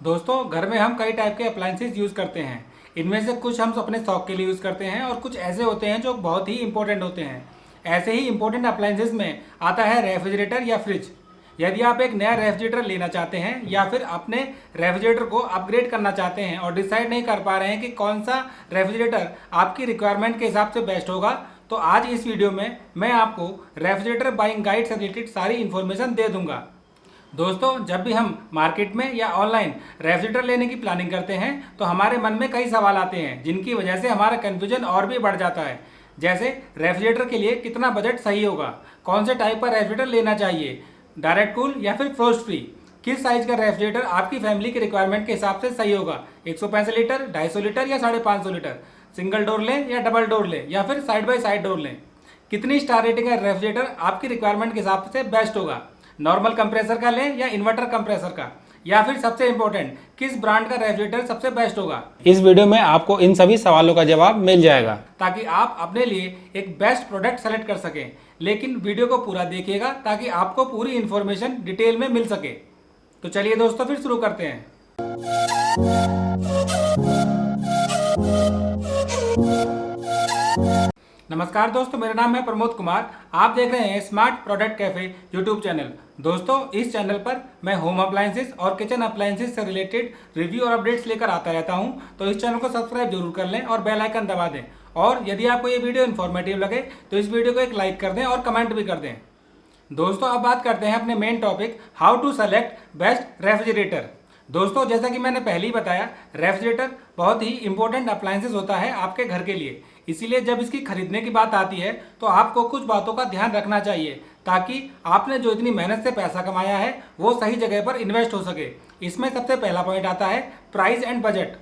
दोस्तों, घर में हम कई टाइप के अप्लायंसेस यूज़ करते हैं। इनमें से कुछ हम अपने शौक के लिए यूज़ करते हैं और कुछ ऐसे होते हैं जो बहुत ही इंपॉर्टेंट होते हैं। ऐसे ही इंपॉर्टेंट अप्लायंसेस में आता है रेफ्रिजरेटर या फ्रिज। यदि आप एक नया रेफ्रिजरेटर लेना चाहते हैं या फिर अपने रेफ्रिजरेटर को अपग्रेड करना चाहते हैं और डिसाइड नहीं कर पा रहे हैं कि कौन सा रेफ्रिजरेटर आपकी रिक्वायरमेंट के हिसाब से बेस्ट होगा, तो आज इस वीडियो में मैं आपको रेफ्रिजरेटर बाइंग गाइड से रिलेटेड सारी इन्फॉर्मेशन दे दूंगा। दोस्तों, जब भी हम मार्केट में या ऑनलाइन रेफ्रिजरेटर लेने की प्लानिंग करते हैं तो हमारे मन में कई सवाल आते हैं जिनकी वजह से हमारा कन्फ्यूजन और भी बढ़ जाता है। जैसे रेफ्रिजरेटर के लिए कितना बजट सही होगा, कौन से टाइप का रेफ्रिजरेटर लेना चाहिए, डायरेक्ट कूल या फिर फ्रोस्ट फ्री, किस साइज का रेफ्रिजरेटर आपकी फैमिली के रिक्वायरमेंट के हिसाब से सही होगा, 165 लीटर, 250 लीटर या 550 लीटर, सिंगल डोर लें या डबल डोर लें या फिर साइड बाय साइड डोर लें, कितनी स्टार रेटिंग का रेफ्रिजरेटर आपकी रिक्वायरमेंट के हिसाब से बेस्ट होगा, नॉर्मल कंप्रेसर का लें या इन्वर्टर कंप्रेसर का, या फिर सबसे इंपॉर्टेंट किस ब्रांड का रेफ्रिजरेटर सबसे बेस्ट होगा। इस वीडियो में आपको इन सभी सवालों का जवाब मिल जाएगा ताकि आप अपने लिए एक बेस्ट प्रोडक्ट सेलेक्ट कर सकें। लेकिन वीडियो को पूरा देखिएगा ताकि आपको पूरी इन्फॉर्मेशन डिटेल में मिल सके। तो चलिए दोस्तों, फिर शुरू करते हैं। नमस्कार दोस्तों, मेरा नाम है प्रमोद कुमार। आप देख रहे हैं smart product cafe YouTube channel. दोस्तों, इस चैनल पर मैं होम अप्लायंसेस और किचन अप्लायंसेस से रिलेटेड रिव्यू और अपडेट्स लेकर आता रहता हूं, तो इस चैनल को सब्सक्राइब जरूर कर लें और बेल आइकन दबा दें। और यदि आपको ये वीडियो इन्फॉर्मेटिव लगे तो इस वीडियो को एक लाइक कर दें और कमेंट भी कर दें। दोस्तों, अब बात करते हैं अपने main topic, how to select best refrigerator. दोस्तों, जैसा कि मैंने पहले ही बताया, रेफ्रिजरेटर बहुत ही इंपॉर्टेंट अप्लायंसेस होता है आपके घर के लिए। इसीलिए जब इसकी खरीदने की बात आती है तो आपको कुछ बातों का ध्यान रखना चाहिए ताकि आपने जो इतनी मेहनत से पैसा कमाया है वो सही जगह पर इन्वेस्ट हो सके। इसमें सबसे पहला पॉइंट आता है प्राइस एंड बजट।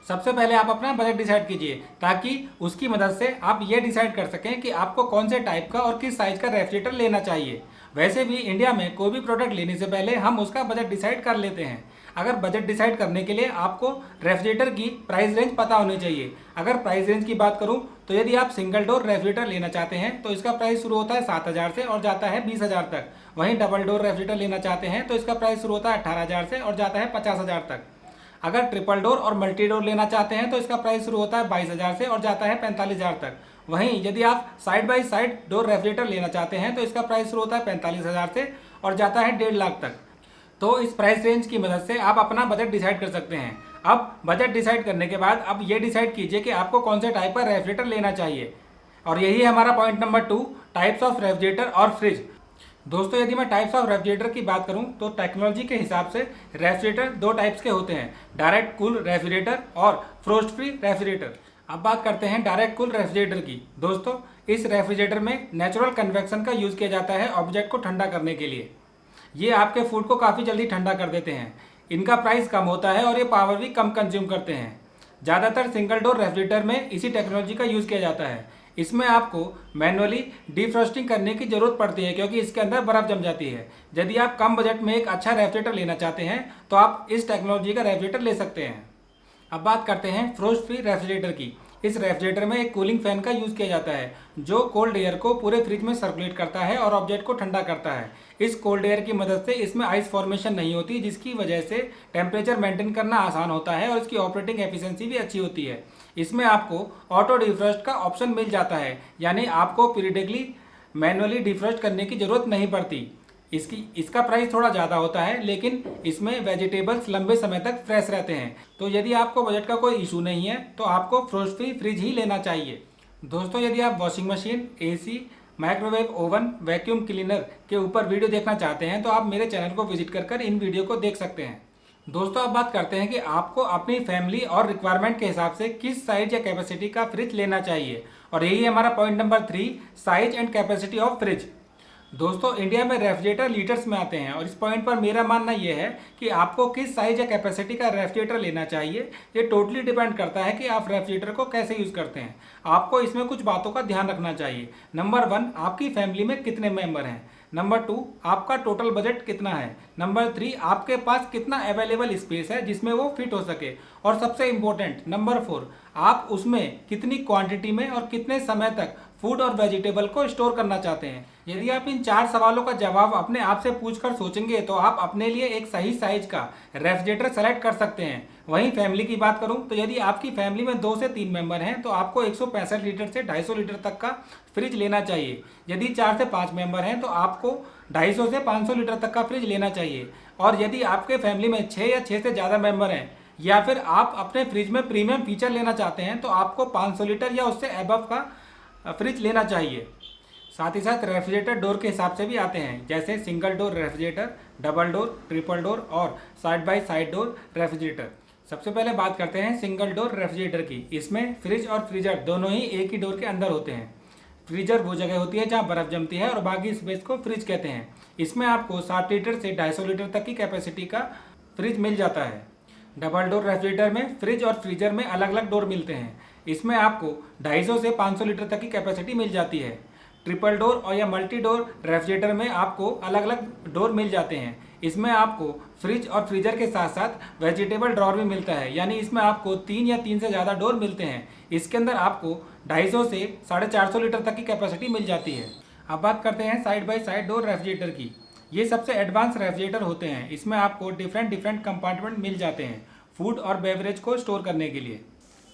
सबसे पहले आप अपना बजट डिसाइड कीजिए ताकि उसकी मदद से आप ये डिसाइड कर सकें कि आपको कौन से टाइप का और किस साइज का रेफ्रिजरेटर लेना चाहिए। वैसे भी इंडिया में कोई भी प्रोडक्ट लेने से पहले हम उसका बजट डिसाइड कर लेते हैं। अगर बजट डिसाइड करने के लिए आपको रेफ्रिजरेटर की प्राइस रेंज पता होनी चाहिए। अगर प्राइस रेंज की बात करूं तो यदि आप सिंगल डोर रेफ्रिजरेटर लेना चाहते हैं तो इसका प्राइस शुरू होता है 7,000 से और जाता है 20,000 तक। वहीं डबल डोर रेफ्रिजरेटर लेना चाहते हैं तो इसका प्राइस शुरू होता है 18,000 से और जाता है 50,000 तक। अगर ट्रिपल डोर और मल्टी डोर लेना चाहते हैं तो इसका प्राइस शुरू होता है 22,000 से और जाता है 45,000 तक। वहीं यदि आप side by side door refrigerator लेना चाहते हैं तो इसका प्राइस शुरू होता है 45,000 से और जाता है 1.5 लाख तक। तो इस प्राइस रेंज की मदद से आप अपना बजट डिसाइड कर सकते हैं। अब बजट डिसाइड करने के बाद अब ये डिसाइड कीजिए कि आपको कौन से टाइप का रेफ्रिजरेटर लेना चाहिए। और यही है हमारा point number 2, types of refrigerator और फ्रिज। दोस्तों, यदि मैं टाइप्स ऑफ रेफ्रिजरेटर की बात करूं तो टेक्नोलॉजी के हिसाब से रेफ्रिजरेटर 2 टाइप्स के होते हैं, डायरेक्ट कूल रेफ्रिजरेटर और फ्रोस्ट फ्री रेफ्रिजरेटर। अब बात करते हैं डायरेक्ट कूल रेफ्रिजरेटर की। दोस्तों, इस रेफ्रिजरेटर में नेचुरल कन्वेक्शन का यूज़ किया जाता है ऑब्जेक्ट को ठंडा करने के लिए। ये आपके फूड को काफ़ी जल्दी ठंडा कर देते हैं। इनका प्राइस कम होता है और ये पावर भी कम कंज्यूम करते हैं। ज़्यादातर सिंगल डोर रेफ्रिजरेटर में इसी टेक्नोलॉजी का यूज़ किया जाता है। इसमें आपको मैनुअली डिफ्रॉस्टिंग करने की ज़रूरत पड़ती है क्योंकि इसके अंदर बर्फ़ जम जाती है। यदि आप कम बजट में एक अच्छा रेफ्रिजरेटर लेना चाहते हैं तो आप इस टेक्नोलॉजी का रेफ्रिजरेटर ले सकते हैं। अब बात करते हैं फ्रोस्ट फ्री रेफ्रिजरेटर की। इस रेफ्रिजरेटर में एक कूलिंग फैन का यूज़ किया जाता है जो कोल्ड एयर को पूरे फ्रिज में सर्कुलेट करता है और ऑब्जेक्ट को ठंडा करता है। इस कोल्ड एयर की मदद से इसमें आइस फॉर्मेशन नहीं होती, जिसकी वजह से टेम्परेचर मेंटेन करना आसान होता है और इसकी ऑपरेटिंग एफिशिएंसी भी अच्छी होती है। इसमें आपको ऑटो डिफ्रॉस्ट का ऑप्शन मिल जाता है, यानी आपको पीरियडिकली मैनुअली डिफ्रॉस्ट करने की ज़रूरत नहीं पड़ती। इसका प्राइस थोड़ा ज़्यादा होता है लेकिन इसमें वेजिटेबल्स लंबे समय तक फ्रेश रहते हैं। तो यदि आपको बजट का कोई इशू नहीं है तो आपको फ्रोस्ट फ्री फ्रिज ही लेना चाहिए। दोस्तों, यदि आप washing machine, AC, microwave oven, vacuum cleaner के ऊपर वीडियो देखना चाहते हैं तो आप मेरे चैनल को विजिट कर इन वीडियो को देख सकते हैं। दोस्तों, अब बात करते हैं कि आपको अपनी फैमिली और रिक्वायरमेंट के हिसाब से किस साइज या कैपेसिटी का फ्रिज लेना चाहिए। और यही है हमारा point number 3, size and capacity of fridge. दोस्तों, इंडिया में रेफ्रिजरेटर लीटर्स में आते हैं और इस पॉइंट पर मेरा मानना यह है कि आपको किस साइज या कैपेसिटी का रेफ्रिजरेटर लेना चाहिए ये टोटली डिपेंड करता है कि आप रेफ्रिजरेटर को कैसे यूज़ करते हैं। आपको इसमें कुछ बातों का ध्यान रखना चाहिए। नंबर 1, आपकी फैमिली में कितने मेंबर हैं। नंबर 2, आपका टोटल बजट कितना है। नंबर 3, आपके पास कितना अवेलेबल स्पेस है जिसमें वो फिट हो सके। और सबसे इम्पोर्टेंट नंबर 4, आप उसमें कितनी क्वांटिटी में और कितने समय तक फूड और वेजिटेबल को स्टोर करना चाहते हैं। यदि आप इन 4 सवालों का जवाब अपने आप से पूछकर सोचेंगे तो आप अपने लिए एक सही साइज का रेफ्रिजरेटर सेलेक्ट कर सकते हैं। वहीं फैमिली की बात करूं तो यदि आपकी फैमिली में 2 से 3 मेंबर हैं तो आपको 165 लीटर से 250 लीटर तक का फ्रिज लेना चाहिए। यदि 4 से 5 मेंबर हैं तो आपको 250 से 500 लीटर तक का फ्रिज लेना चाहिए। और यदि आपके फैमिली में 6 या 6 से ज़्यादा मेंबर हैं या फिर आप अपने फ्रिज में प्रीमियम फीचर लेना चाहते हैं तो आपको 500 लीटर या उससे अबव का फ्रिज लेना चाहिए। साथ ही साथ रेफ्रिजरेटर डोर के हिसाब से भी आते हैं, जैसे single door refrigerator, double door, triple door और side by side door refrigerator. सबसे पहले बात करते हैं सिंगल डोर रेफ्रिजरेटर की। इसमें फ्रिज और फ्रीजर दोनों ही एक ही डोर के अंदर होते हैं। फ्रीजर वो जगह होती है जहाँ बर्फ़ जमती है और बाकी स्पेस को फ्रिज कहते हैं। इसमें आपको 60 लीटर से 250 लीटर तक की कैपेसिटी का फ्रिज मिल जाता है। डबल डोर रेफ्रिजरेटर में फ्रिज और फ्रीजर में अलग अलग डोर मिलते हैं। इसमें आपको 250 से 500 लीटर तक की कैपेसिटी मिल जाती है। ट्रिपल डोर और या मल्टी डोर रेफ्रिजरेटर में आपको अलग अलग डोर मिल जाते हैं। इसमें आपको फ्रिज और फ्रीजर के साथ साथ वेजिटेबल ड्रॉर भी मिलता है, यानी इसमें आपको 3 या 3 से ज़्यादा डोर मिलते हैं। इसके अंदर आपको 250 से 450 लीटर तक की कैपेसिटी मिल जाती है। अब बात करते हैं side by side door refrigerator की। ये सबसे एडवांस रेफ्रिजरेटर होते हैं। इसमें आपको डिफरेंट कंपार्टमेंट मिल जाते हैं फूड और बेवरेज को स्टोर करने के लिए।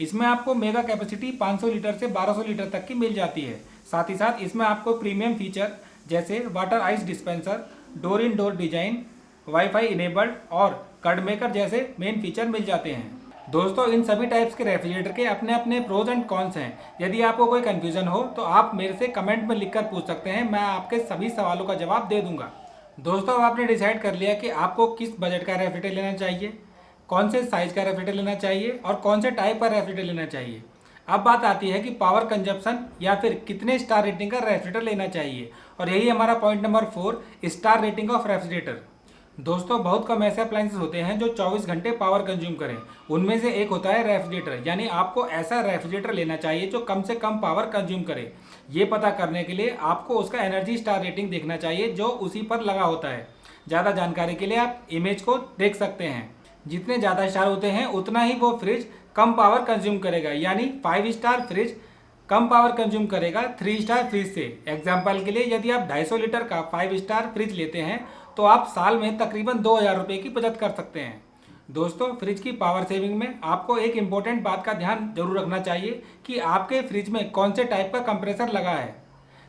इसमें आपको मेगा कैपेसिटी 500 लीटर से 1200 लीटर तक की मिल जाती है। साथ ही साथ इसमें आपको प्रीमियम फीचर जैसे water ice dispenser, door in door design, wifi enabled और कर्ड मेकर जैसे मेन फीचर मिल जाते हैं। दोस्तों, इन सभी टाइप्स के रेफ्रिजरेटर के अपने अपने प्रोज एंड कॉन्स हैं। यदि आपको कोई कन्फ्यूजन हो तो आप मेरे से कमेंट में लिखकर पूछ सकते हैं, मैं आपके सभी सवालों का जवाब दे दूंगा। दोस्तों, अब आपने डिसाइड कर लिया कि आपको किस बजट का रेफ्रिजरेटर लेना चाहिए, कौन से साइज का रेफ्रिजरेटर लेना चाहिए और कौन से टाइप का रेफ्रिजरेटर लेना चाहिए। अब बात आती है कि पावर कंजप्शन या फिर कितने स्टार रेटिंग का रेफ्रिजरेटर लेना चाहिए, और यही हमारा point number 4, star rating of refrigerator. दोस्तों, बहुत कम ऐसे अप्लायंसेस होते हैं जो 24 घंटे पावर कंज्यूम करें। उनमें से एक होता है रेफ्रिजरेटर, यानी आपको ऐसा रेफ्रिजरेटर लेना चाहिए जो कम से कम पावर कंज्यूम करे। ये पता करने के लिए आपको उसका एनर्जी स्टार रेटिंग देखना चाहिए जो उसी पर लगा होता है। ज़्यादा जानकारी के लिए आप इमेज को देख सकते हैं। जितने ज़्यादा स्टार होते हैं उतना ही वो फ्रिज कम पावर कंज्यूम करेगा, यानी 5 स्टार फ्रिज कम पावर कंज्यूम करेगा 3 स्टार फ्रिज से। एग्जाम्पल के लिए यदि आप 250 लीटर का 5 स्टार फ्रिज लेते हैं तो आप साल में तकरीबन 2000 रुपये की बचत कर सकते हैं। दोस्तों, फ्रिज की पावर सेविंग में आपको एक इम्पोर्टेंट बात का ध्यान जरूर रखना चाहिए कि आपके फ्रिज में कौन से टाइप का कंप्रेसर लगा है।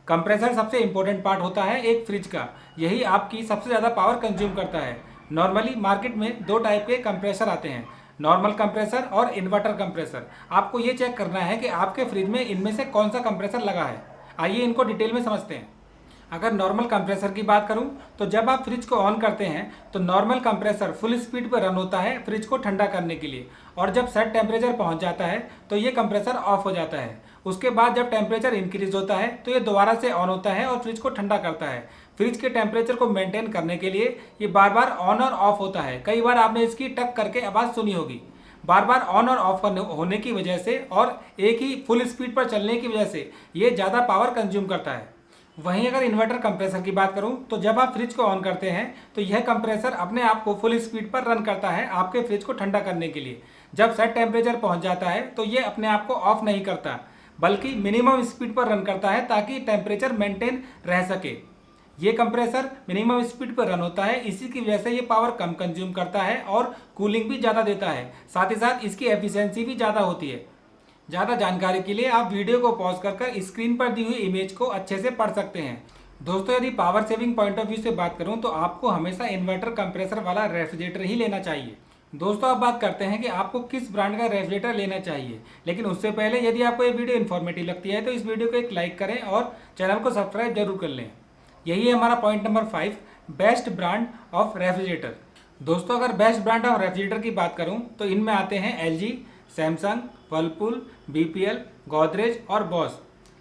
कंप्रेसर सबसे इम्पोर्टेंट पार्ट होता है एक फ्रिज का, यही आपकी सबसे ज़्यादा पावर कंज्यूम करता है। नॉर्मली मार्केट में 2 टाइप के कंप्रेसर आते हैं, नॉर्मल कंप्रेसर और इन्वर्टर कंप्रेसर। आपको ये चेक करना है कि आपके फ्रिज में इनमें से कौन सा कंप्रेसर लगा है। आइए इनको डिटेल में समझते हैं। अगर नॉर्मल कंप्रेसर की बात करूं तो जब आप फ्रिज को ऑन करते हैं तो नॉर्मल कंप्रेसर फुल स्पीड पर रन होता है फ्रिज को ठंडा करने के लिए, और जब सेट टेम्परेचर पहुंच जाता है तो ये कंप्रेसर ऑफ हो जाता है। उसके बाद जब टेम्परेचर इंक्रीज होता है तो ये दोबारा से ऑन होता है और फ्रिज को ठंडा करता है। फ्रिज के टेम्परेचर को मेंटेन करने के लिए ये बार बार ऑन और ऑफ होता है। कई बार आपने इसकी टक करके आवाज़ सुनी होगी। बार बार ऑन और ऑफ होने की वजह से और एक ही फुल स्पीड पर चलने की वजह से ये ज़्यादा पावर कंज्यूम करता है। वहीं अगर इन्वर्टर कंप्रेसर की बात करूं तो जब आप फ्रिज को ऑन करते हैं तो यह कंप्रेसर अपने आप को फुल स्पीड पर रन करता है आपके फ्रिज को ठंडा करने के लिए। जब सेट टेम्परेचर पहुंच जाता है तो ये अपने आप को ऑफ नहीं करता, बल्कि मिनिमम स्पीड पर रन करता है ताकि टेम्परेचर मेंटेन रह सके। ये कंप्रेसर मिनिमम स्पीड पर रन होता है, इसी की वजह से ये पावर कम कंज्यूम करता है और कूलिंग भी ज़्यादा देता है। साथ ही साथ इसकी एफिशिएंसी भी ज़्यादा होती है। ज़्यादा जानकारी के लिए आप वीडियो को पॉज कर स्क्रीन पर दी हुई इमेज को अच्छे से पढ़ सकते हैं। दोस्तों, यदि power saving point of view से बात करूं तो आपको हमेशा इन्वर्टर कंप्रेसर वाला रेफ्रिजरेटर ही लेना चाहिए। दोस्तों, अब बात करते हैं कि आपको किस ब्रांड का रेफ्रिजरेटर लेना चाहिए। लेकिन उससे पहले यदि आपको ये वीडियो इन्फॉर्मेटिव लगती है तो इस वीडियो को एक लाइक करें और चैनल को सब्सक्राइब जरूर कर लें। यही है हमारा point number 5, best brand of refrigerator. दोस्तों, अगर बेस्ट ब्रांड ऑफ रेफ्रिजरेटर की बात करूं तो इनमें आते हैं LG, Samsung, Whirlpool, BPL, Godrej और बॉस।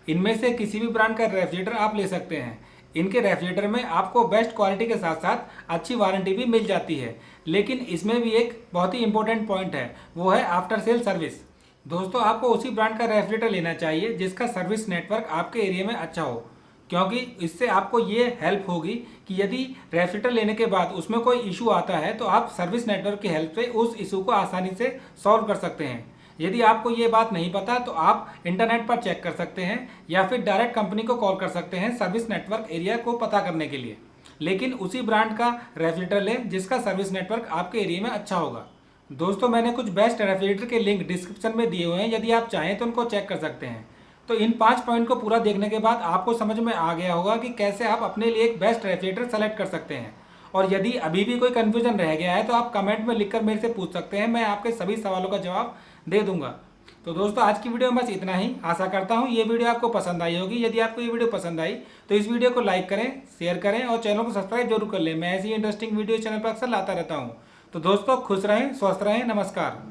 इनमें से किसी भी ब्रांड का रेफ्रिजरेटर आप ले सकते हैं। इनके रेफ्रिजरेटर में आपको बेस्ट क्वालिटी के साथ साथ अच्छी वारंटी भी मिल जाती है। लेकिन इसमें भी एक बहुत ही इंपॉर्टेंट पॉइंट है, वो है आफ्टर सेल सर्विस। दोस्तों, आपको उसी ब्रांड का रेफ्रिजरेटर लेना चाहिए जिसका सर्विस नेटवर्क आपके एरिया में अच्छा हो, क्योंकि इससे आपको ये हेल्प होगी कि यदि रेफ्रिजरेटर लेने के बाद उसमें कोई इशू आता है तो आप सर्विस नेटवर्क की हेल्प से उस इशू को आसानी से सॉल्व कर सकते हैं। यदि आपको ये बात नहीं पता तो आप इंटरनेट पर चेक कर सकते हैं या फिर डायरेक्ट कंपनी को कॉल कर सकते हैं सर्विस नेटवर्क एरिया को पता करने के लिए। लेकिन उसी ब्रांड का रेफ्रिजरेटर लें जिसका सर्विस नेटवर्क आपके एरिया में अच्छा होगा। दोस्तों मैंने कुछ बेस्ट रेफ्रिजरेटर के लिंक डिस्क्रिप्शन में दिए हुए हैं, यदि आप चाहें तो उनको चेक कर सकते हैं। तो इन 5 पॉइंट को पूरा देखने के बाद आपको समझ में आ गया होगा कि कैसे आप अपने लिए एक बेस्ट रेफ्रिजरेटर सेलेक्ट कर सकते हैं। और यदि अभी भी कोई कन्फ्यूजन रह गया है तो आप कमेंट में लिखकर मेरे से पूछ सकते हैं, मैं आपके सभी सवालों का जवाब दे दूंगा। तो दोस्तों आज की वीडियो में बस इतना ही। आशा करता हूँ ये वीडियो आपको पसंद आई होगी। यदि आपको ये वीडियो पसंद आई तो इस वीडियो को लाइक करें, शेयर करें और चैनल को सब्सक्राइब जरूर कर लें। मैं ऐसी इंटरेस्टिंग वीडियो चैनल पर अक्सर लाता रहता हूँ। तो दोस्तों खुश रहें, स्वस्थ रहें, नमस्कार।